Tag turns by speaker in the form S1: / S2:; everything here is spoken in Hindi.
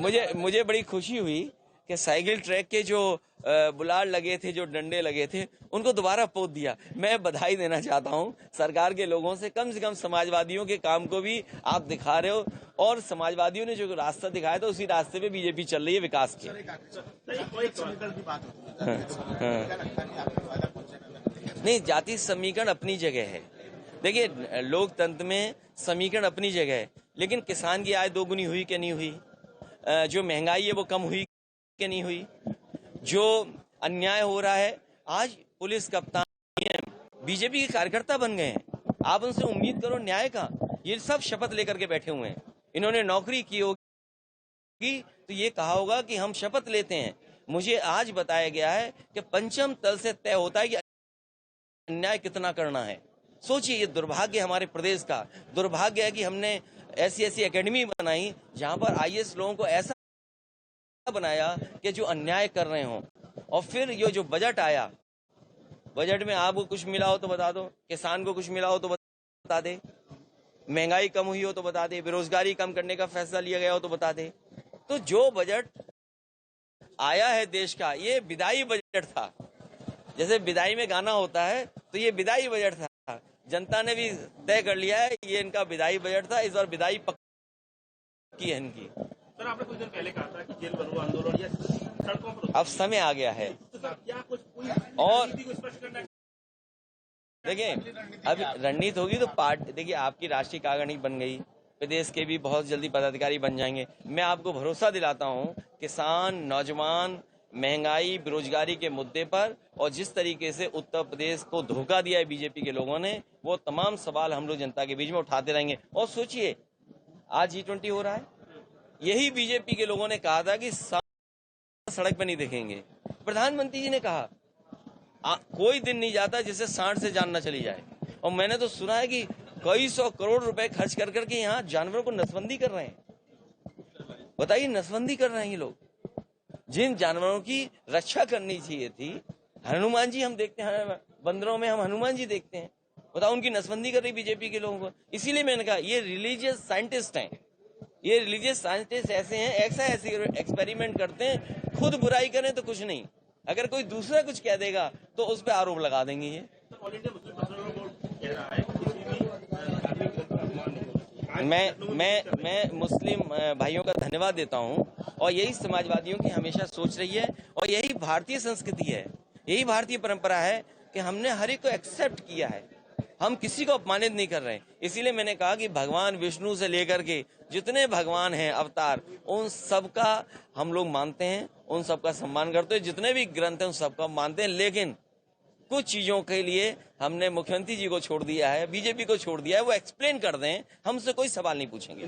S1: मुझे बड़ी खुशी हुई कि साइकिल ट्रैक के जो बुलाड़ लगे थे, जो डंडे लगे थे, उनको दोबारा पोत दिया। मैं बधाई देना चाहता हूं सरकार के लोगों से कम समाजवादियों के काम को भी आप दिखा रहे हो, और समाजवादियों ने जो रास्ता दिखाया था उसी रास्ते पे बीजेपी चल रही है विकास के। नहीं, जाति समीकरण अपनी जगह है। देखिए, लोकतंत्र में समीकरण अपनी जगह है, लेकिन किसान की आय दोगुनी हुई कि नहीं हुई, जो महंगाई है वो कम हुई कि नहीं हुई, जो अन्याय हो रहा है, आज पुलिस कप्तान बीजेपी के कार्यकर्ता बन गए हैं। आप उनसे उम्मीद करो न्याय का। ये सब शपथ लेकर के बैठे हुए हैं। इन्होंने नौकरी की होगी तो ये कहा होगा कि हम शपथ लेते हैं। मुझे आज बताया गया है कि पंचम तल से तय होता है कि अन्याय कितना करना है। सोचिए, ये दुर्भाग्य हमारे प्रदेश का दुर्भाग्य है कि हमने ऐसी एकेडमी बनाई जहां पर आईएएस लोगों को ऐसा बनाया कि जो अन्याय कर रहे हों। और फिर ये जो बजट आया, बजट में आपको कुछ मिला हो तो बता दो, किसान को कुछ मिला हो तो बता दे, महंगाई कम हुई हो तो बता दे, बेरोजगारी कम करने का फैसला लिया गया हो तो बता दे। तो जो बजट आया है देश का, ये विदाई बजट था। जैसे विदाई में गाना होता है, तो ये विदाई बजट था। जनता ने भी तय कर लिया है ये इनका विदाई बजट था। इस बार विदाई पक्की है इनकी।
S2: सर, आपने कुछ दिन पहले कहा था कि जेल भरो आंदोलन या सड़कों पर,
S1: अब समय आ गया है।
S2: तो सर क्या कुछ
S1: और
S2: स्पष्ट करना?
S1: देखिए, अब रणनीति होगी तो पार्टी, देखिए आपकी राष्ट्रीय कार्यकारिणी बन गई, प्रदेश के भी बहुत जल्दी पदाधिकारी बन जाएंगे। मैं आपको भरोसा दिलाता हूं, किसान, नौजवान, महंगाई, बेरोजगारी के मुद्दे पर और जिस तरीके से उत्तर प्रदेश को धोखा दिया है बीजेपी के लोगों ने, वो तमाम सवाल हम लोग जनता के बीच में उठाते रहेंगे। और सोचिए, आज G20 हो रहा है, यही बीजेपी के लोगों ने कहा था कि सड़क पर नहीं देखेंगे। प्रधानमंत्री जी ने कहा कोई दिन नहीं जाता जिससे सांड से जान न चली जाए। और मैंने तो सुना है कि कई 100 करोड़ रुपए खर्च कर करके यहाँ जानवरों को नसबंदी कर रहे हैं। बताइए, नसबंदी कर रहे हैं ये लोग। जिन जानवरों की रक्षा करनी चाहिए थी, हनुमान जी हम देखते हैं, बंदरों में हम हनुमान जी देखते हैं, बताओ उनकी नसबंदी कर रही बीजेपी के लोगों को। इसीलिए मैंने कहा ये रिलीजियस साइंटिस्ट हैं। ये रिलीजियस साइंटिस्ट ऐसे हैं, ऐसे एक्सपेरिमेंट करते हैं, खुद बुराई करें तो कुछ नहीं, अगर कोई दूसरा कुछ कह देगा तो उस पर आरोप लगा देंगे। ये मैं मुस्लिम भाइयों का धन्यवाद देता हूं, और यही समाजवादियों की हमेशा सोच रही है, और यही भारतीय संस्कृति है, यही भारतीय परंपरा है कि हमने हर एक को एक्सेप्ट किया है। हम किसी को अपमानित नहीं कर रहे हैं। इसीलिए मैंने कहा कि भगवान विष्णु से लेकर के जितने भगवान हैं अवतार, उन सबका हम लोग मानते हैं, उन सबका सम्मान करते हैं, जितने भी ग्रंथ हैं उन सबका मानते हैं। लेकिन कुछ चीजों के लिए हमने मुख्यमंत्री जी को छोड़ दिया है, बीजेपी को छोड़ दिया है, वो एक्सप्लेन कर दें, हमसे कोई सवाल नहीं पूछेंगे।